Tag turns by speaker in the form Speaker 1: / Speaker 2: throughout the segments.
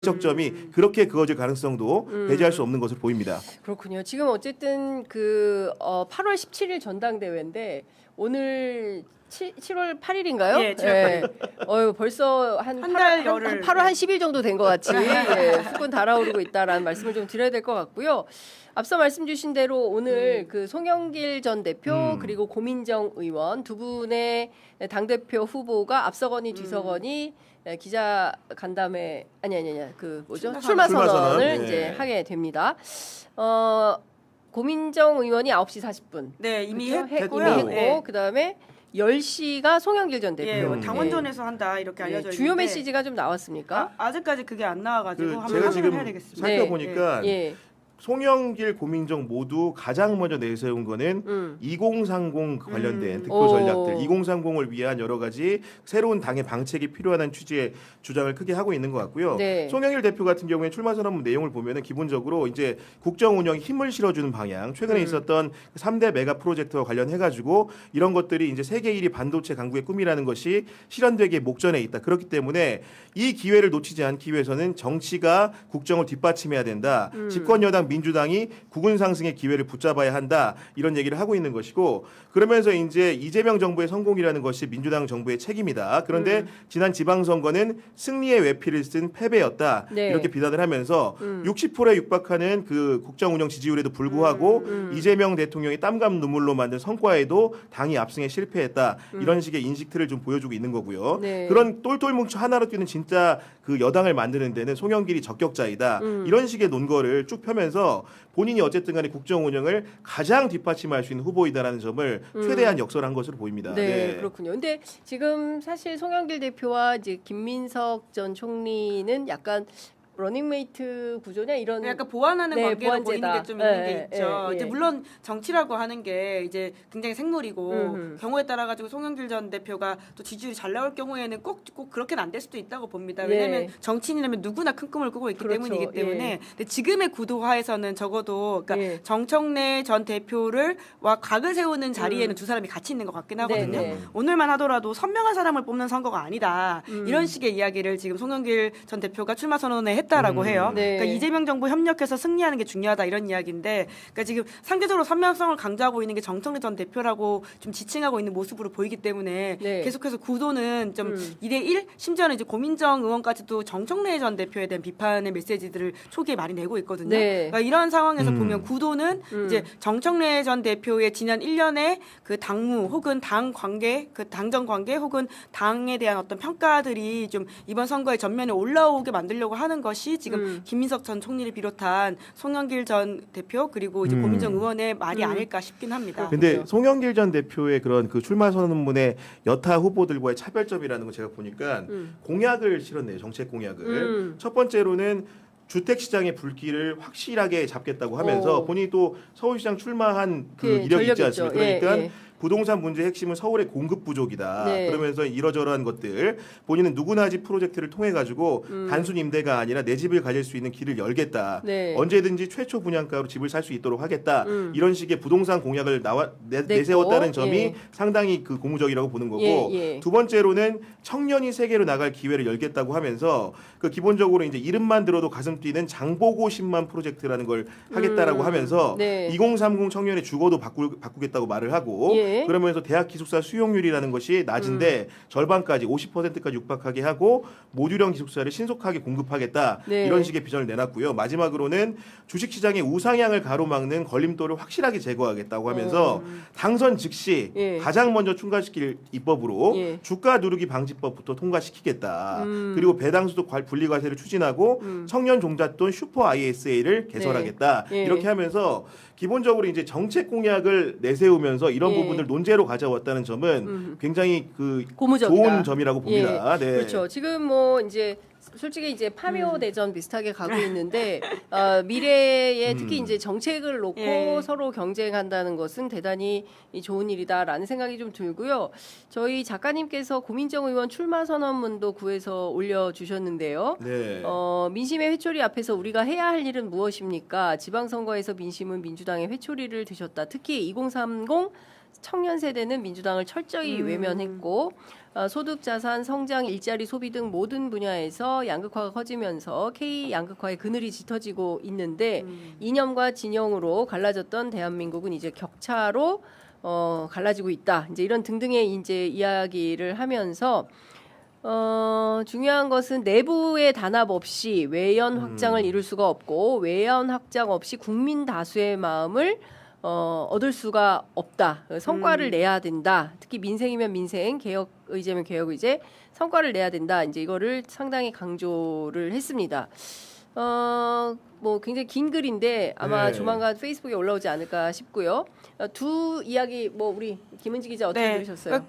Speaker 1: 적점이 그렇게 그어질 가능성도 배제할 수 없는 것으로 보입니다.
Speaker 2: 그렇군요. 지금 어쨌든 그 8월 17일 전당대회인데 오늘 7월 8일인가요?
Speaker 3: 예, 7월
Speaker 2: 8일. 벌써 한
Speaker 3: 달 열흘.
Speaker 2: 8월 한 10일 정도 된 것 같이 후끈 달아오르고 있다라는 말씀을 좀 드려야 될 것 같고요. 앞서 말씀 주신 대로 오늘 그 송영길 전 대표 그리고 고민정 의원 두 분의 당대표 후보가 앞서거니 뒤서거니 기자 간담회 아니 그 뭐죠? 출마 선언을
Speaker 1: 네.
Speaker 2: 이제 하게 됩니다. 고민정 의원이 9시 40분.
Speaker 3: 네, 이미
Speaker 2: 그렇죠?
Speaker 3: 했고요.
Speaker 2: 이미 했고
Speaker 3: 네.
Speaker 2: 그다음에 10시가 송영길 전 대표.
Speaker 3: 예, 당원전에서 한다 이렇게 알려져 있는데
Speaker 2: 주요 메시지가 좀 나왔습니까?
Speaker 3: 아직까지 그게 안 나와가지고 한번
Speaker 1: 제가
Speaker 3: 확인을
Speaker 1: 지금
Speaker 3: 해야 되겠습니다.
Speaker 1: 살펴보니까
Speaker 2: 예.
Speaker 1: 송영길, 고민정 모두 가장 먼저 내세운 거는 2030 관련된 득표
Speaker 2: 오.
Speaker 1: 전략들, 2030을 위한 여러 가지 새로운 당의 방책이 필요하다는 취지의 주장을 크게 하고 있는 것 같고요.
Speaker 2: 네.
Speaker 1: 송영길 대표 같은 경우에 출마 선언문 내용을 보면은 기본적으로 이제 국정 운영에 힘을 실어주는 방향, 최근에 있었던 3대 메가 프로젝트와 관련해 가지고 이런 것들이 이제 세계 1위 반도체 강국의 꿈이라는 것이 실현되기에 목전에 있다. 그렇기 때문에 이 기회를 놓치지 않기 위해서는 정치가 국정을 뒷받침해야 된다. 집권 여당 민주당이 국운 상승의 기회를 붙잡아야 한다. 이런 얘기를 하고 있는 것이고 그러면서 이제 이재명 정부의 성공이라는 것이 민주당 정부의 책임이다. 그런데 지난 지방선거는 승리의 외피를 쓴 패배였다.
Speaker 2: 네.
Speaker 1: 이렇게 비난을 하면서 60%에 육박하는 그 국정 운영 지지율에도 불구하고 이재명 대통령이 땀감 눈물로 만든 성과에도 당이 압승에 실패했다. 이런 식의 인식틀을 좀 보여주고 있는 거고요.
Speaker 2: 네.
Speaker 1: 그런 똘똘 뭉쳐 하나로 뛰는 진짜 그 여당을 만드는 데는 송영길이 적격자이다. 이런 식의 논거를 쭉 펴면서 본인이 어쨌든 간에 국정 운영을 가장 뒷받침할 수 있는 후보이다라는 점을 최대한 역설한 것으로 보입니다.
Speaker 2: 네, 그렇군요. 근데 지금 사실 송영길 대표와 이제 김민석 전 총리는 약간 러닝메이트 구조냐 이런
Speaker 3: 약간 보완하는
Speaker 2: 네,
Speaker 3: 관계로
Speaker 2: 보완제다.
Speaker 3: 보이는 게 좀 있는
Speaker 2: 예,
Speaker 3: 게 있죠.
Speaker 2: 예, 예.
Speaker 3: 이제 물론 정치라고 하는 게 이제 굉장히 생물이고 경우에 따라 가지고 송영길 전 대표가 또 지지율이 잘 나올 경우에는 꼭 그렇게는 안 될 수도 있다고 봅니다. 왜냐하면
Speaker 2: 예.
Speaker 3: 정치인이라면 누구나 큰 꿈을 꾸고 있기
Speaker 2: 그렇죠.
Speaker 3: 때문이기 때문에 근데 지금의 구도화에서는 적어도 그러니까
Speaker 2: 예.
Speaker 3: 정청래 전 대표를 와 각을 세우는 자리에는 두 사람이 같이 있는 것 같긴 하거든요.
Speaker 2: 네, 네.
Speaker 3: 오늘만 하더라도 선명한 사람을 뽑는 선거가 아니다. 이런 식의 이야기를 지금 송영길 전 대표가 출마 선언에 했다라고 해요.
Speaker 2: 네.
Speaker 3: 그러니까 이재명 정부 협력해서 승리하는 게 중요하다 이런 이야기인데, 그러니까 지금 상대적으로 선명성을 강조하고 있는 게 정청래 전 대표라고 좀 지칭하고 있는 모습으로 보이기 때문에
Speaker 2: 네.
Speaker 3: 계속해서 구도는 좀 2대1 심지어는 이제 고민정 의원까지도 정청래 전 대표에 대한 비판의 메시지들을 초기에 많이 내고 있거든요.
Speaker 2: 네.
Speaker 3: 그러니까 이런 상황에서 보면 구도는 이제 정청래 전 대표의 지난 1년의 그 당무 혹은 당 관계, 그 당정 관계 혹은 당에 대한 어떤 평가들이 좀 이번 선거에 전면에 올라오게 만들려고 하는 것이 지금 김민석 전 총리를 비롯한 송영길 전 대표 그리고 이제 고민정 의원의 말이 아닐까 싶긴 합니다.
Speaker 1: 근데 송영길 전 대표의 그런 그 출마 선언문의 여타 후보들과의 차별점이라는 거 제가 보니까 공약을 실었네요. 정책 공약을. 첫 번째로는 주택시장의 불길을 확실하게 잡겠다고 하면서
Speaker 2: 오.
Speaker 1: 본인이 또 서울시장 출마한 그
Speaker 2: 예,
Speaker 1: 이력이 있지
Speaker 2: 전력
Speaker 1: 않습니까?
Speaker 2: 있죠.
Speaker 1: 그러니까
Speaker 2: 예.
Speaker 1: 부동산 문제의 핵심은 서울의 공급 부족이다.
Speaker 2: 네.
Speaker 1: 그러면서 이러저러한 것들 본인은 누구나 집 프로젝트를 통해 가지고 단순 임대가 아니라 내 집을 가질 수 있는 길을 열겠다.
Speaker 2: 네.
Speaker 1: 언제든지 최초 분양가로 집을 살 수 있도록 하겠다. 이런 식의 부동산 공약을 내세웠다는 점이
Speaker 2: 예.
Speaker 1: 상당히 그 고무적이라고 보는 거고
Speaker 2: 예, 예.
Speaker 1: 두 번째로는 청년이 세계로 나갈 기회를 열겠다고 하면서 그 기본적으로 이제 이름만 들어도 가슴 뛰는 장보고 10만 프로젝트라는 걸 하겠다라고 하면서
Speaker 2: 네.
Speaker 1: 2030 청년의 주거도 바꾸겠다고 말을 하고
Speaker 2: 예.
Speaker 1: 그러면서 대학 기숙사 수용률이라는 것이 낮은데 절반까지 50%까지 육박하게 하고 모듈형 기숙사를 신속하게 공급하겠다.
Speaker 2: 네.
Speaker 1: 이런 식의 비전을 내놨고요. 마지막으로는 주식시장의 우상향을 가로막는 걸림돌을 확실하게 제거하겠다고 하면서 당선 즉시
Speaker 2: 예.
Speaker 1: 가장 먼저 충과시킬 입법으로
Speaker 2: 예.
Speaker 1: 주가 누르기 방지법부터 통과시키겠다. 그리고 배당수도 분리과세를 추진하고 청년 종잣돈 슈퍼 ISA를 개설하겠다.
Speaker 2: 네. 예.
Speaker 1: 이렇게 하면서 기본적으로 이제 정책 공약을 내세우면서 이런
Speaker 2: 예.
Speaker 1: 부분을 논제로 가져왔다는 점은 굉장히 그
Speaker 2: 고무적이다.
Speaker 1: 좋은 점이라고 봅니다. 네.
Speaker 2: 그렇죠. 지금 뭐 이제 솔직히 이제 파묘 대전 비슷하게 가고 있는데 미래에 특히 이제 정책을 놓고
Speaker 3: 예.
Speaker 2: 서로 경쟁한다는 것은 대단히 좋은 일이다라는 생각이 좀 들고요. 저희 작가님께서 고민정 의원 출마 선언문도 구해서 올려주셨는데요.
Speaker 1: 네.
Speaker 2: 민심의 회초리 앞에서 우리가 해야 할 일은 무엇입니까? 지방선거에서 민심은 민주당의 회초리를 드셨다. 특히 2030 청년 세대는 민주당을 철저히 외면했고 소득, 자산, 성장, 일자리, 소비 등 모든 분야에서 양극화가 커지면서 K 양극화의 그늘이 짙어지고 있는데 이념과 진영으로 갈라졌던 대한민국은 이제 격차로 갈라지고 있다. 이제 이런 등등의 이제 이야기를 하면서 중요한 것은 내부의 단합 없이 외연 확장을 이룰 수가 없고 외연 확장 없이 국민 다수의 마음을 얻을 수가 없다. 성과를 내야 된다. 특히 민생이면 민생, 개혁 의제면 개혁 의제, 성과를 내야 된다. 이제 이거를 상당히 강조를 했습니다. 뭐 굉장히 긴 글인데 아마
Speaker 1: 네.
Speaker 2: 조만간 페이스북에 올라오지 않을까 싶고요. 두 이야기 뭐 우리 김은지 기자 어떻게 들으셨어요?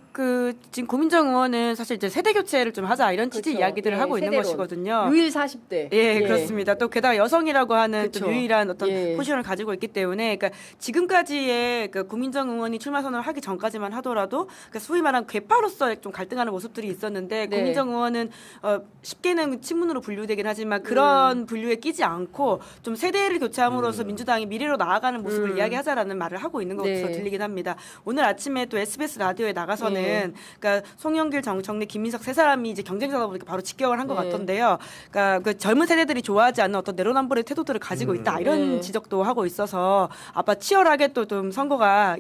Speaker 3: 지금 고민정 의원은 사실 이제 세대 교체를 좀 하자 이런 취지
Speaker 2: 그렇죠.
Speaker 3: 이야기들을
Speaker 2: 예,
Speaker 3: 하고 있는
Speaker 2: 세대론.
Speaker 3: 것이거든요.
Speaker 2: 유일 40대.
Speaker 3: 예, 그렇습니다. 또 게다가 여성이라고 하는 좀
Speaker 2: 그쵸.
Speaker 3: 유일한 어떤
Speaker 2: 예.
Speaker 3: 포지션을 가지고 있기 때문에, 그러니까 지금까지의 그 고민정 의원이 출마 선언을 하기 전까지만 하더라도, 그러니까 소위 말하는 괴파로서 좀 갈등하는 모습들이 있었는데,
Speaker 2: 네.
Speaker 3: 고민정 의원은 쉽게는 친문으로 분류되긴 하지만 그런 분류에 끼지 않고 좀 세대를 교체함으로써 민주당이 미래로 나아가는 모습을 이야기하자라는 말을 하고 있는 것으로
Speaker 2: 네.
Speaker 3: 들리긴 합니다. 오늘 아침에 또 SBS 라디오에 나가서는
Speaker 2: 네.
Speaker 3: 그러니까 송영길, 정청래, 김민석 세 사람이 이제 경쟁자다 보니까 바로 직격을 한 것
Speaker 2: 네.
Speaker 3: 같던데요. 그러니까 그 젊은 세대들이 좋아하지 않는 어떤 내로남불의 태도들을 가지고 있다 이런
Speaker 2: 네.
Speaker 3: 지적도 하고 있어서 아마 치열하게 또 좀 선거가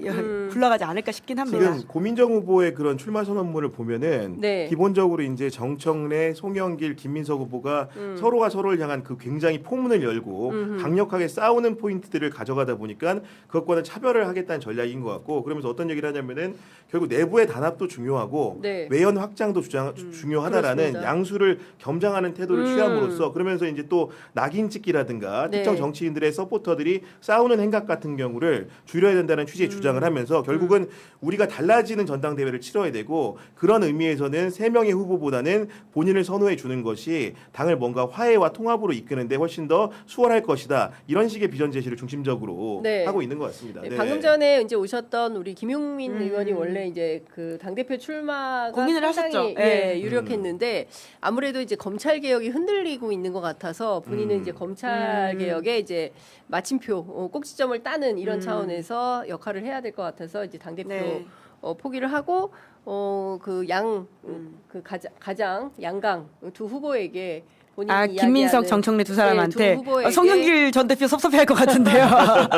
Speaker 3: 굴러가지 않을까 싶긴 합니다.
Speaker 1: 지금 고민정 후보의 그런 출마 선언문을 보면은
Speaker 2: 네.
Speaker 1: 기본적으로 이제 정청래, 송영길, 김민석 후보가 서로가 서로를 향한 그 굉장히 포문을 열고 강력하게 싸우는 포인트들을 가져가다 보니까 그것과는 차별을 하겠다는 전략인 것 같고, 그러면서 어떤 얘기를 하냐면은 결국 내부의 단합도 중요하고
Speaker 2: 네.
Speaker 1: 외연 확장도 중요하다라는
Speaker 2: 그렇습니다.
Speaker 1: 양수를 겸장하는 태도를 취함으로써, 그러면서 이제 또 낙인 찍기라든가
Speaker 2: 네.
Speaker 1: 특정 정치인들의 서포터들이 싸우는 행각 같은 경우를 줄여야 된다는 취지의 주장을 하면서 결국은 우리가 달라지는 전당대회를 치러야 되고, 그런 의미에서는 세 명의 후보보다는 본인을 선호해 주는 것이 당을 뭔가 화해와 통합으로 이끄는데 훨씬 더 수월할 것이다. 이런 식의 비전 제시를 중심적으로
Speaker 2: 네.
Speaker 1: 하고 있는 것 같습니다.
Speaker 2: 네,
Speaker 1: 네.
Speaker 2: 방금 전에 이제 오셨던 우리 김용민 의원이 원래 이제 그 당대표 출마가
Speaker 3: 고민을
Speaker 2: 상당히
Speaker 3: 하셨죠. 예.
Speaker 2: 유력했는데 아무래도 이제 검찰 개혁이 흔들리고 있는 것 같아서 본인은 이제 검찰 개혁에 이제 마침표 꼭지점을 따는 이런 차원에서 역할을 해야 될 것 같아서 이제 당대표
Speaker 3: 네.
Speaker 2: 포기를 하고 가장 양강 두 후보에게 본인이
Speaker 3: 김민석,
Speaker 2: 이야기하는-
Speaker 3: 정청래 두
Speaker 2: 네,
Speaker 3: 사람한테
Speaker 2: 두 후보에게
Speaker 3: 송영길 전 대표 섭섭해할 것 같은데요.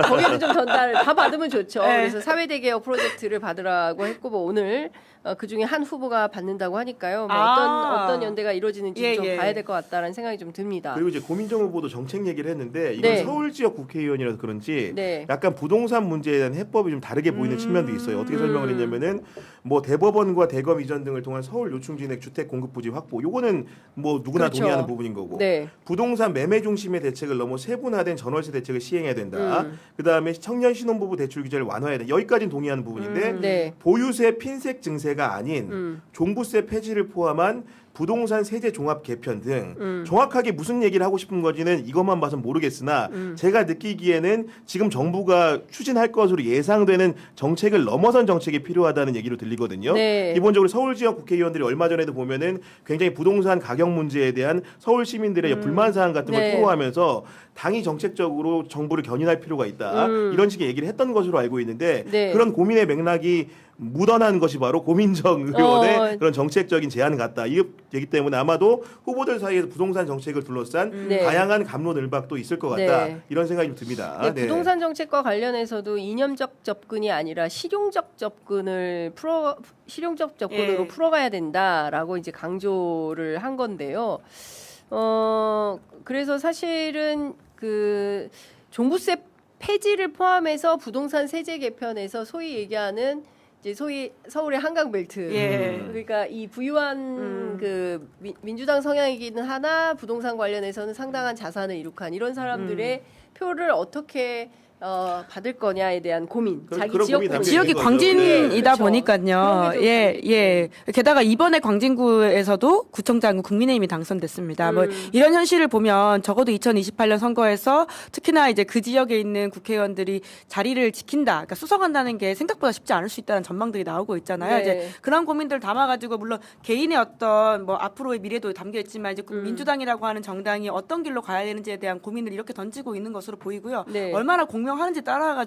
Speaker 2: 거기도 좀 전달 다 받으면 좋죠.
Speaker 3: 네.
Speaker 2: 그래서 사회대개혁 프로젝트를 받으라고 했고 뭐 오늘 그 중에 한 후보가 받는다고 하니까요. 뭐 어떤 연대가 이루어지는지 좀 봐야 될 것 같다라는 생각이 좀 듭니다.
Speaker 1: 그리고 이제 고민정 후보도 정책 얘기를 했는데 이건
Speaker 2: 네.
Speaker 1: 서울 지역 국회의원이라서 그런지
Speaker 2: 네.
Speaker 1: 약간 부동산 문제에 대한 해법이 좀 다르게 보이는 측면도 있어요. 어떻게 설명을 했냐면은 뭐 대법원과 대검 이전 등을 통한 서울 요충 진액 주택 공급 부지 확보. 요거는 뭐 누구나
Speaker 2: 그렇죠.
Speaker 1: 동의하는 부분인 거고.
Speaker 2: 네.
Speaker 1: 부동산 매매 중심의 대책을 넘어 세분화된 전월세 대책을 시행해야 된다. 그다음에 청년 신혼부부 대출 규제를 완화해야 된다. 여기까지는 동의하는 부분인데
Speaker 2: 네.
Speaker 1: 보유세 핀셋 증세가 아닌 종부세 폐지를 포함한 부동산 세제 종합 개편 등 정확하게 무슨 얘기를 하고 싶은 건지는 이것만 봐서는 모르겠으나 제가 느끼기에는 지금 정부가 추진할 것으로 예상되는 정책을 넘어선 정책이 필요하다는 얘기로 들리거든요.
Speaker 2: 네.
Speaker 1: 기본적으로 서울 지역 국회의원들이 얼마 전에도 보면은 굉장히 부동산 가격 문제에 대한 서울 시민들의 불만 사항 같은 걸
Speaker 2: 네.
Speaker 1: 토로하면서 당이 정책적으로 정부를 견인할 필요가 있다. 이런 식의 얘기를 했던 것으로 알고 있는데
Speaker 2: 네.
Speaker 1: 그런 고민의 맥락이 묻어난 것이 바로 고민정 의원의
Speaker 2: 어.
Speaker 1: 그런 정책적인 제안 같다. 이 얘기 때문에 아마도 후보들 사이에서 부동산 정책을 둘러싼
Speaker 2: 네.
Speaker 1: 다양한 갑론을박도 있을 것 같다.
Speaker 2: 네.
Speaker 1: 이런 생각이 좀 듭니다.
Speaker 2: 네,
Speaker 1: 네.
Speaker 2: 부동산 정책과 관련해서도 이념적 접근이 아니라 실용적 접근으로
Speaker 3: 예.
Speaker 2: 풀어가야 된다라고 이제 강조를 한 건데요. 그래서 사실은 그 종부세 폐지를 포함해서 부동산 세제 개편에서 소위 얘기하는 이제 소위 서울의 한강벨트.
Speaker 3: 예.
Speaker 2: 그러니까 이 부유한 그 민주당 성향이기는 하나 부동산 관련해서는 상당한 자산을 이룩한 이런 사람들의 표를 어떻게 받을 거냐에 대한 고민.
Speaker 1: 그런-
Speaker 2: 자기
Speaker 1: 그런
Speaker 2: 지역
Speaker 1: 고민이
Speaker 2: 고민.
Speaker 1: 담겨
Speaker 3: 지역이
Speaker 1: 있는 거죠.
Speaker 3: 광진이다
Speaker 2: 네, 그렇죠.
Speaker 3: 보니까요.
Speaker 2: 그런 게
Speaker 3: 예,
Speaker 2: 좀
Speaker 3: 예. 게다가 이번에 광진구에서도 구청장 국민의힘이 당선됐습니다. 뭐 이런 현실을 보면 적어도 2028년 선거에서 특히나 이제 그 지역에 있는 국회의원들이 자리를 지킨다, 그러니까 수성한다는 게 생각보다 쉽지 않을 수 있다는 전망들이 나오고 있잖아요.
Speaker 2: 네.
Speaker 3: 이제 그런 고민들 담아가지고 물론 개인의 어떤 뭐 앞으로의 미래도 담겨 있지만 이제 민주당이라고 하는 정당이 어떤 길로 가야 되는지에 대한 고민을 이렇게 던지고 있는 것으로 보이고요.
Speaker 2: 네.
Speaker 3: 얼마나 공명하는지 따라가지고.